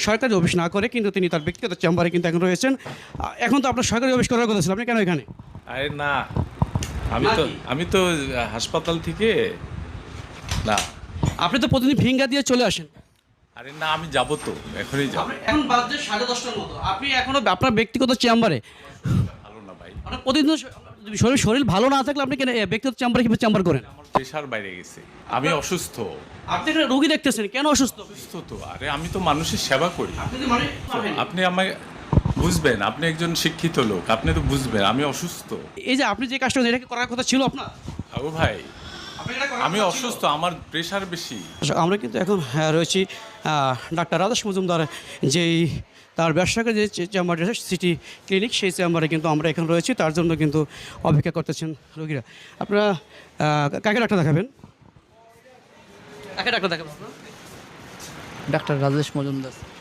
সরকারি অফিস না করে কিন্তু তিনি তার ব্যক্তিগত চেম্বারে কিন্তু এখন রয়েছেন। এখন তো আপনার সরকারি অফিস করার কথা ছিল, আপনি কেন এখানে? আরে না, আমি তো হাসপাতাল থেকে না। আপনি তো প্রতিদিন ফিঙ্গার দিয়ে চলে আসেন। আরে না, আমি যাবো তো, এখনই যাবো। এখন বাজে 10:30টার মতো, আপনি এখনো আপনার ব্যক্তিগত চেম্বারে? ভালো না ভাই, আপনার প্রতিদিন শরীর ভালো না থাকলে আপনি কেন ব্যক্তিগত চেম্বারে কিভাবে চেম্বার করেন? আমার প্রেশার বাইরে গেছে, আমি অসুস্থ। আপনি এখানে রোগী দেখতেছেন, কেন অসুস্থ? অসুস্থ তো, আরে আমি তো মানুষের সেবা করি। আপনি তো মানে আপনি আমায় বুঝবেন, আপনি একজন শিক্ষিত লোক, আপনি তো বুঝবেন আমি অসুস্থ। এই যে আপনি যে কাজটা করেন, এটা কি করার কথা ছিল আপনার? ও ভাই, আপনার এটা করার আমি কথা ছিল? অসুস্থ, আমার প্রেশার বেশি। আমরা কিন্তু এখন রয়েছি ডাক্তার রাজেশ মজুমদার, যেই তার ব্যবসাকে যে চেম্বার রয়েছে সিটি ক্লিনিক, সেই চেম্বারে কিন্তু আমরা এখন রয়েছি, তার জন্য কিন্তু অপেক্ষা করতেছেন রোগীরা। আপনারা কাকে ডাক্তার দেখাবেন? কাকে ডাক্তার দেখাবেন আপনারা? ডাক্তার রাজেশ মজুমদার।